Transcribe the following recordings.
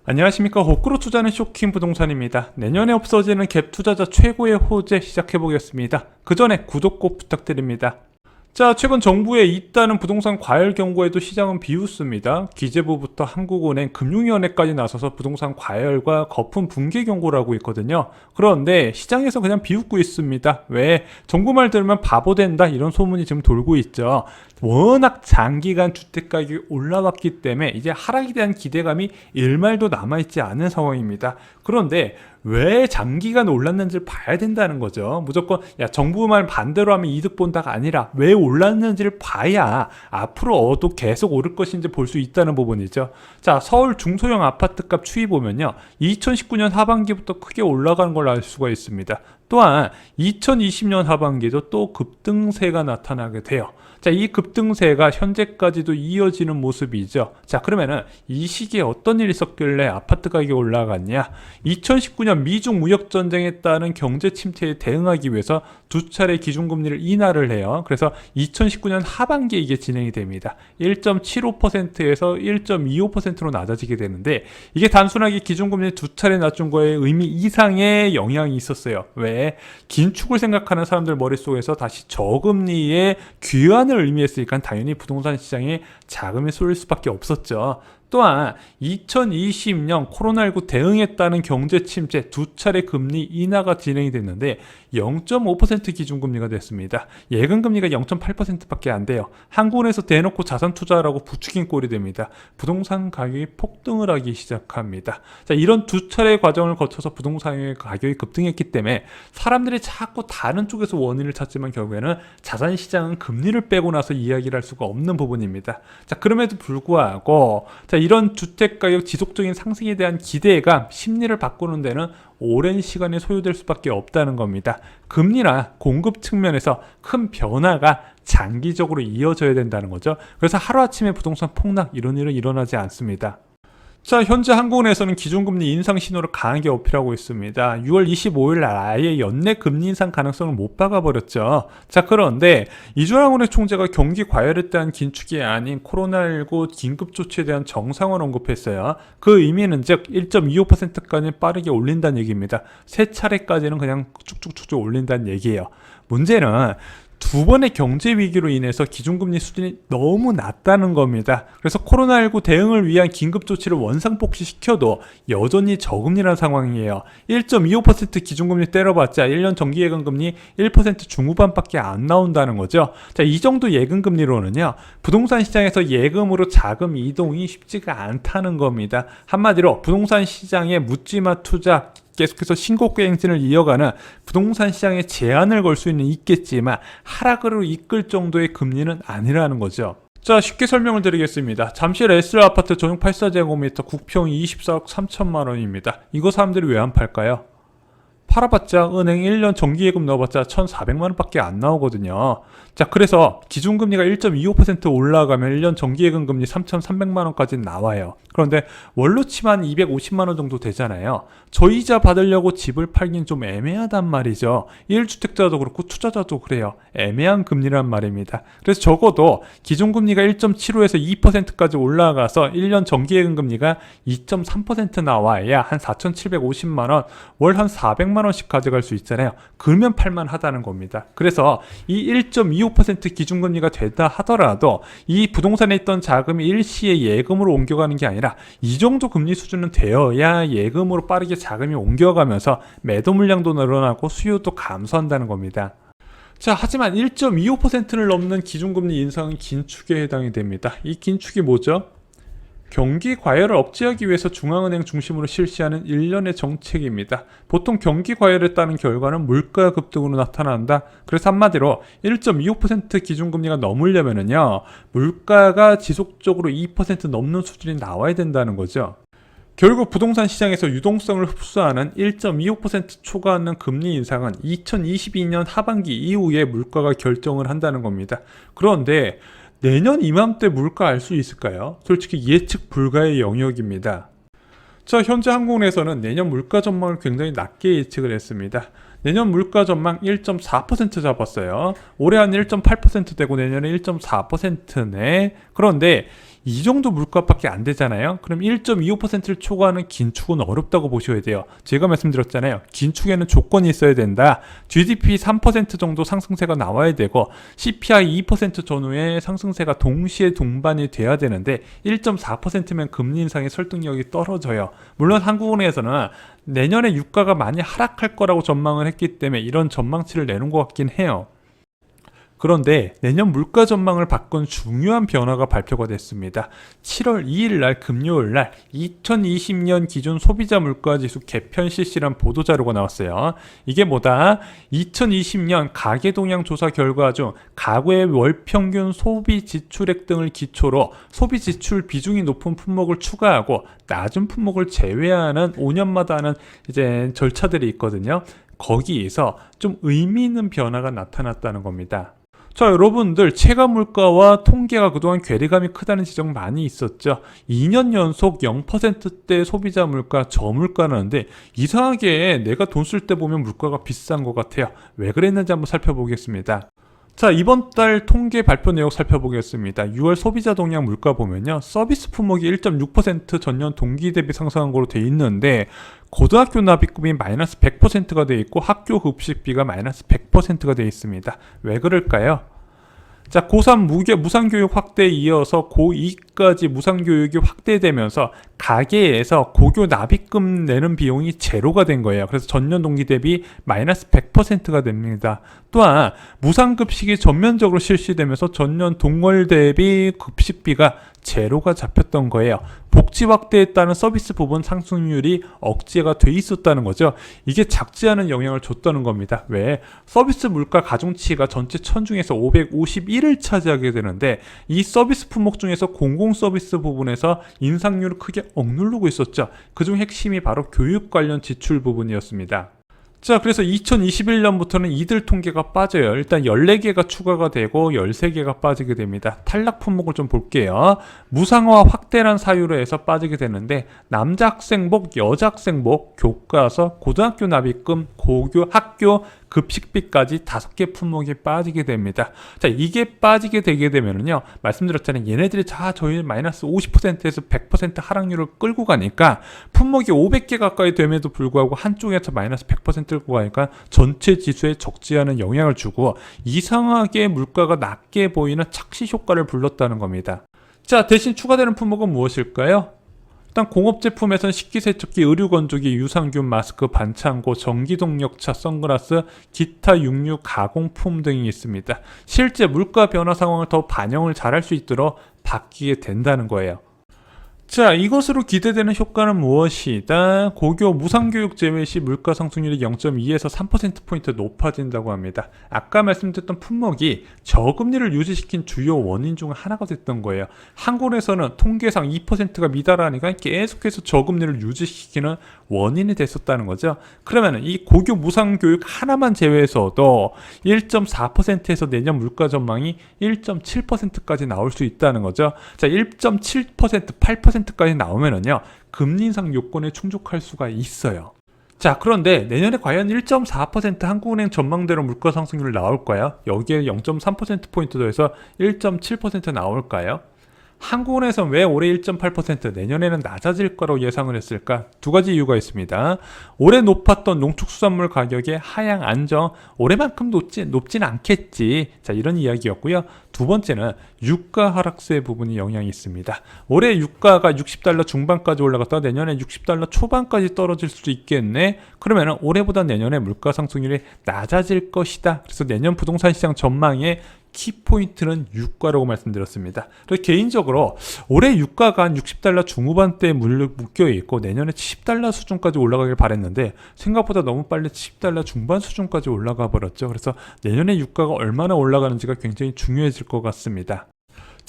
안녕하십니까. 호구로 투자는 쇼킹 부동산입니다. 내년에 없어지는 갭 투자자 최고의 호재 시작해보겠습니다. 그 전에 구독 꼭 부탁드립니다. 자, 최근 정부의 잇따른 부동산 과열 경고에도 시장은 비웃습니다. 기재부부터 한국은행, 금융위원회까지 나서서 부동산 과열과 거품 붕괴 경고를 하고 있거든요. 그런데 시장에서 그냥 비웃고 있습니다. 왜? 정부 말 들으면 바보 된다, 이런 소문이 지금 돌고 있죠. 워낙 장기간 주택가격이 올라왔기 때문에 이제 하락에 대한 기대감이 일말도 남아있지 않은 상황입니다. 그런데 왜 장기간 올랐는지를 봐야 된다는 거죠. 무조건 정부 말 반대로 하면 이득 본다가 아니라 왜 올랐는지를 봐야 앞으로 계속 오를 것인지 볼 수 있다는 부분이죠. 자, 서울 중소형 아파트값 추이 보면요, 2019년 하반기부터 크게 올라가는 걸 알 수가 있습니다. 또한 2020년 하반기도 또 급등세가 나타나게 돼요. 자, 이 급등세가 현재까지도 이어지는 모습이죠. 자, 그러면은 이 시기에 어떤 일이 있었길래 아파트 가격이 올라갔냐? 2019년 미중 무역 전쟁에 따른 경제 침체에 대응하기 위해서 두 차례 기준금리를 인하를 해요. 그래서 2019년 하반기에 이게 진행이 됩니다. 1.75%에서 1.25%로 낮아지게 되는데, 이게 단순하게 기준금리 두 차례 낮춘 거에 의미 이상의 영향이 있었어요. 왜? 긴축을 생각하는 사람들 머릿속에서 다시 저금리의 귀환을 의미했으니까 당연히 부동산 시장에 자금이 쏠릴 수밖에 없었죠. 또한 2020년 코로나19 대응에 따른 경제 침체 두 차례 금리 인하가 진행이 됐는데 0.5% 기준금리가 됐습니다. 예금금리가 0.8%밖에 안 돼요. 한국은행에서 대놓고 자산 투자라고 부추긴 꼴이 됩니다. 부동산 가격이 폭등을 하기 시작합니다. 자, 이런 두 차례 과정을 거쳐서 부동산의 가격이 급등했기 때문에 사람들이 자꾸 다른 쪽에서 원인을 찾지만 결국에는 자산 시장은 금리를 빼고 나서 이야기를 할 수가 없는 부분입니다. 자, 그럼에도 불구하고 이런 주택가격 지속적인 상승에 대한 기대감, 심리를 바꾸는 데는 오랜 시간이 소요될 수밖에 없다는 겁니다. 금리나 공급 측면에서 큰 변화가 장기적으로 이어져야 된다는 거죠. 그래서 하루아침에 부동산 폭락, 이런 일은 일어나지 않습니다. 자, 현재 한국은행에서는 기준금리 인상 신호를 강하게 어필하고 있습니다. 6월 25일 날 아예 연내 금리 인상 가능성을 못 박아버렸죠. 자, 그런데 이주환 은행 총재가 경기 과열에 대한 긴축이 아닌 코로나19 긴급조치에 대한 정상을 언급했어요. 그 의미는 즉 1.25%까지 빠르게 올린다는 얘기입니다. 세 차례까지는 그냥 쭉쭉쭉쭉 올린다는 얘기예요. 문제는 두 번의 경제 위기로 인해서 기준금리 수준이 너무 낮다는 겁니다. 그래서 코로나19 대응을 위한 긴급 조치를 원상복귀시켜도 여전히 저금리라는 상황이에요. 1.25% 기준금리 때려봤자 1년 정기예금금리 1% 중후반밖에 안 나온다는 거죠. 자, 이 정도 예금금리로는요, 부동산 시장에서 예금으로 자금 이동이 쉽지가 않다는 겁니다. 한마디로 부동산 시장의 묻지마 투자, 계속해서 신고가 행진을 이어가는 부동산 시장에 제한을 걸 수는 있겠지만 하락으로 이끌 정도의 금리는 아니라는 거죠. 자, 쉽게 설명을 드리겠습니다. 잠실 S라 아파트 전용 84제곱미터 국평이 24억 3천만 원입니다. 이거 사람들이 왜 안 팔까요? 팔아봤자 은행 1년 정기예금 넣어봤자 1,400만 원밖에 안 나오거든요. 자, 그래서 기준금리가 1.25% 올라가면 1년 정기예금 금리 3,300만 원까지 나와요. 그런데 월로 치면 250만 원 정도 되잖아요. 저이자 받으려고 집을 팔긴 좀 애매하단 말이죠. 1주택자도 그렇고 투자자도 그래요. 애매한 금리란 말입니다. 그래서 적어도 기준금리가 1.75에서 2%까지 올라가서 1년 정기예금 금리가 2.3% 나와야 한 4,750만 원, 월 한 400만 원씩 가져갈 수 있잖아요. 그러면 팔만 하다는 겁니다. 그래서 이 1.25% 기준금리가 되다 하더라도 이 부동산에 있던 자금이 일시에 예금으로 옮겨가는 게 아니라 이 정도 금리 수준은 되어야 예금으로 빠르게 자금이 옮겨가면서 매도 물량도 늘어나고 수요도 감소한다는 겁니다. 자, 하지만 1.25%를 넘는 기준금리 인상은 긴축에 해당이 됩니다. 이 긴축이 뭐죠? 경기 과열을 억제하기 위해서 중앙은행 중심으로 실시하는 일련의 정책입니다. 보통 경기 과열에 따른 결과는 물가 급등으로 나타난다. 그래서 한마디로 1.25% 기준금리가 넘으려면은요, 물가가 지속적으로 2% 넘는 수준이 나와야 된다는 거죠. 결국 부동산 시장에서 유동성을 흡수하는 1.25% 초과하는 금리 인상은 2022년 하반기 이후에 물가가 결정을 한다는 겁니다. 그런데 내년 이맘때 물가 알 수 있을까요? 솔직히 예측 불가의 영역입니다. 자, 현재 한국은행에서는 내년 물가 전망을 굉장히 낮게 예측을 했습니다. 내년 물가 전망 1.4% 잡았어요. 올해 한 1.8% 되고 내년에 1.4%네. 그런데 이 정도 물가밖에 안 되잖아요. 그럼 1.25%를 초과하는 긴축은 어렵다고 보셔야 돼요. 제가 말씀드렸잖아요. 긴축에는 조건이 있어야 된다. GDP 3% 정도 상승세가 나와야 되고 CPI 2% 전후의 상승세가 동시에 동반이 돼야 되는데 1.4%면 금리 인상의 설득력이 떨어져요. 물론 한국은행에서는 내년에 유가가 많이 하락할 거라고 전망을 했기 때문에 이런 전망치를 내놓은 것 같긴 해요. 그런데 내년 물가 전망을 바꾼 중요한 변화가 발표가 됐습니다. 7월 2일 날 금요일 날 2020년 기준 소비자 물가지수 개편 실시란 보도자료가 나왔어요. 이게 뭐다? 2020년 가계동향 조사 결과 중 가구의 월평균 소비 지출액 등을 기초로 소비 지출 비중이 높은 품목을 추가하고 낮은 품목을 제외하는 5년마다 하는 이제 절차들이 있거든요. 거기에서 좀 의미 있는 변화가 나타났다는 겁니다. 자, 여러분들 체감 물가와 통계가 그동안 괴리감이 크다는 지적 많이 있었죠. 2년 연속 0%대 소비자 물가 저물가라는데 이상하게 내가 돈 쓸 때 보면 물가가 비싼 것 같아요. 왜 그랬는지 한번 살펴보겠습니다. 자, 이번 달 통계 발표 내용 살펴보겠습니다. 6월 소비자 동향 물가 보면요. 서비스 품목이 1.6% 전년 동기 대비 상승한 거로 돼 있는데 고등학교 납입금이 마이너스 100%가 돼 있고 학교 급식비가 마이너스 100%가 돼 있습니다. 왜 그럴까요? 자, 고3 무상교육 확대에 이어서 고2까지 무상교육이 확대되면서 가계에서 고교 납입금 내는 비용이 제로가 된 거예요. 그래서 전년 동기 대비 마이너스 100%가 됩니다. 또한 무상급식이 전면적으로 실시되면서 전년 동월 대비 급식비가 제로가 잡혔던 거예요. 복지 확대에 따른 서비스 부분 상승률이 억제가 돼 있었다는 거죠. 이게 작지 않은 영향을 줬다는 겁니다. 왜? 서비스 물가 가중치가 전체 천 중에서 551을 차지하게 되는데 이 서비스 품목 중에서 공공 서비스 부분에서 인상률을 크게 억누르고 있었죠. 그중 핵심이 바로 교육 관련 지출 부분이었습니다. 자, 그래서 2021년부터는 이들 통계가 빠져요. 일단 14개가 추가가 되고 13개가 빠지게 됩니다. 탈락 품목을 좀 볼게요. 무상화 확대란 사유로 해서 빠지게 되는데 남자 학생복, 여자 학생복, 교과서, 고등학교 납입금, 고교, 학교, 급식비까지 5개 품목이 빠지게 됩니다. 자, 이게 빠지게 되게 되면은요, 말씀드렸잖아요. 얘네들이 저희 마이너스 50%에서 100% 하락률을 끌고 가니까 품목이 500개 가까이 됨에도 불구하고 한쪽에서 마이너스 100% 끌고 가니까 전체 지수에 적지 않은 영향을 주고 이상하게 물가가 낮게 보이는 착시 효과를 불렀다는 겁니다. 자, 대신 추가되는 품목은 무엇일까요? 일단 공업제품에서는 식기세척기, 의류건조기, 유산균, 마스크, 반창고, 전기동력차, 선글라스, 기타 육류 가공품 등이 있습니다. 실제 물가 변화 상황을 더 반영을 잘할 수 있도록 바뀌게 된다는 거예요. 자, 이것으로 기대되는 효과는 무엇이다? 고교 무상교육 제외 시 물가 상승률이 0.2에서 3%포인트 높아진다고 합니다. 아까 말씀드렸던 품목이 저금리를 유지시킨 주요 원인 중 하나가 됐던 거예요. 한국에서는 통계상 2%가 미달하니까 계속해서 저금리를 유지시키는 원인이 됐었다는 거죠. 그러면 이 고교 무상교육 하나만 제외해서도 1.4%에서 내년 물가 전망이 1.7%까지 나올 수 있다는 거죠. 자, 1.7%, 8%까지 나오면은요, 금리 인상 요건에 충족할 수가 있어요. 자, 그런데 내년에 과연 1.4% 한국은행 전망대로 물가 상승률이 나올까요? 여기에 0.3%포인트 더해서 1.7% 나올까요? 한국은행에서는 왜 올해 1.8% 내년에는 낮아질 거라고 예상을 했을까? 두 가지 이유가 있습니다. 올해 높았던 농축수산물 가격의 하향 안정, 올해만큼 높진 않겠지. 자, 이런 이야기였고요. 두 번째는 유가 하락세 부분이 영향이 있습니다. 올해 유가가 60달러 중반까지 올라갔다가 내년에 60달러 초반까지 떨어질 수도 있겠네. 그러면 올해보다 내년에 물가 상승률이 낮아질 것이다. 그래서 내년 부동산 시장 전망에 키포인트는 유가라고 말씀드렸습니다. 그래서 개인적으로 올해 유가가 한 60달러 중후반대에 묶여있고 내년에 70달러 수준까지 올라가길 바랬는데 생각보다 너무 빨리 70달러 중반 수준까지 올라가 버렸죠. 그래서 내년에 유가가 얼마나 올라가는지가 굉장히 중요해질 것 같습니다.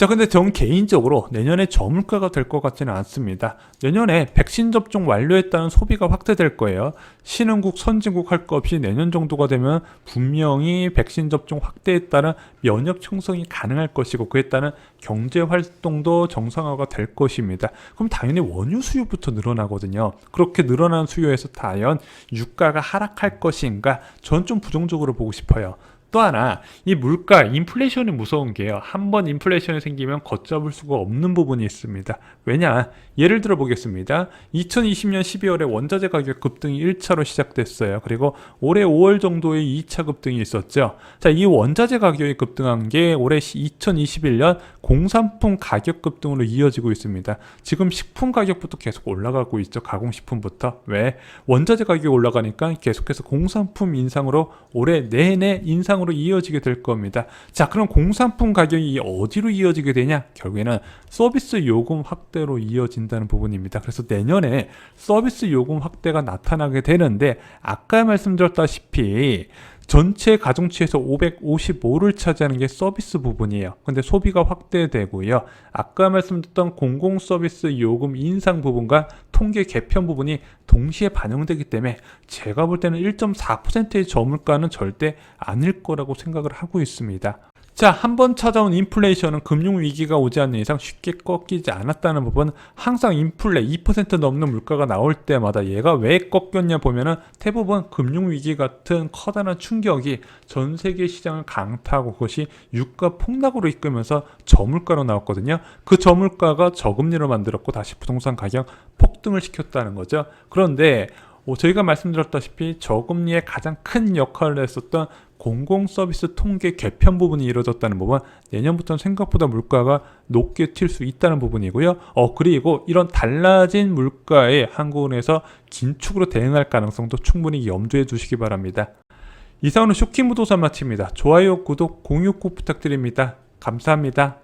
자, 근데 전 개인적으로 내년에 저물가가 될 것 같지는 않습니다. 내년에 백신 접종 완료에 따른 소비가 확대될 거예요. 신흥국, 선진국 할 거 없이 내년 정도가 되면 분명히 백신 접종 확대에 따른 면역 형성이 가능할 것이고, 그에 따른 경제 활동도 정상화가 될 것입니다. 그럼 당연히 원유 수요부터 늘어나거든요. 그렇게 늘어난 수요에서 과연 유가가 하락할 것인가? 전 좀 부정적으로 보고 싶어요. 또 하나, 이 물가, 인플레이션이 무서운 게요. 한번 인플레이션이 생기면 걷잡을 수가 없는 부분이 있습니다. 왜냐? 예를 들어 보겠습니다. 2020년 12월에 원자재 가격 급등이 1차로 시작됐어요. 그리고 올해 5월 정도에 2차 급등이 있었죠. 자, 이 원자재 가격이 급등한 게 올해 2021년 공산품 가격 급등으로 이어지고 있습니다. 지금 식품 가격부터 계속 올라가고 있죠. 가공식품부터. 왜? 원자재 가격이 올라가니까 계속해서 공산품 인상으로 올해 내내 인상으로 이어지게 될 겁니다. 자, 그럼 공산품 가격이 어디로 이어지게 되냐? 결국에는 서비스 요금 확대로 이어진다는 부분입니다. 그래서 내년에 서비스 요금 확대가 나타나게 되는데, 아까 말씀드렸다시피 전체 가중치에서 555를 차지하는 게 서비스 부분이에요. 근데 소비가 확대되고요. 아까 말씀드렸던 공공 서비스 요금 인상 부분과 통계 개편 부분이 동시에 반영되기 때문에 제가 볼 때는 1.4%의 저물가는 절대 아닐 거라고 생각을 하고 있습니다. 자, 한번 찾아온 인플레이션은 금융위기가 오지 않는 이상 쉽게 꺾이지 않았다는 부분, 항상 인플레 2% 넘는 물가가 나올 때마다 얘가 왜 꺾였냐 보면은 대부분 금융위기 같은 커다란 충격이 전 세계 시장을 강타하고 그것이 유가 폭락으로 이끌면서 저물가로 나왔거든요. 그 저물가가 저금리로 만들었고 다시 부동산 가격 폭등을 시켰다는 거죠. 그런데 저희가 말씀드렸다시피 저금리의 가장 큰 역할을 했었던 공공서비스 통계 개편 부분이 이루어졌다는 부분, 내년부터는 생각보다 물가가 높게 튈 수 있다는 부분이고요. 그리고 이런 달라진 물가에 한국은행에서 긴축으로 대응할 가능성도 충분히 염두에 두시기 바랍니다. 이상으로 쇼킹 부동산 마칩니다. 좋아요, 구독, 공유 꼭 부탁드립니다. 감사합니다.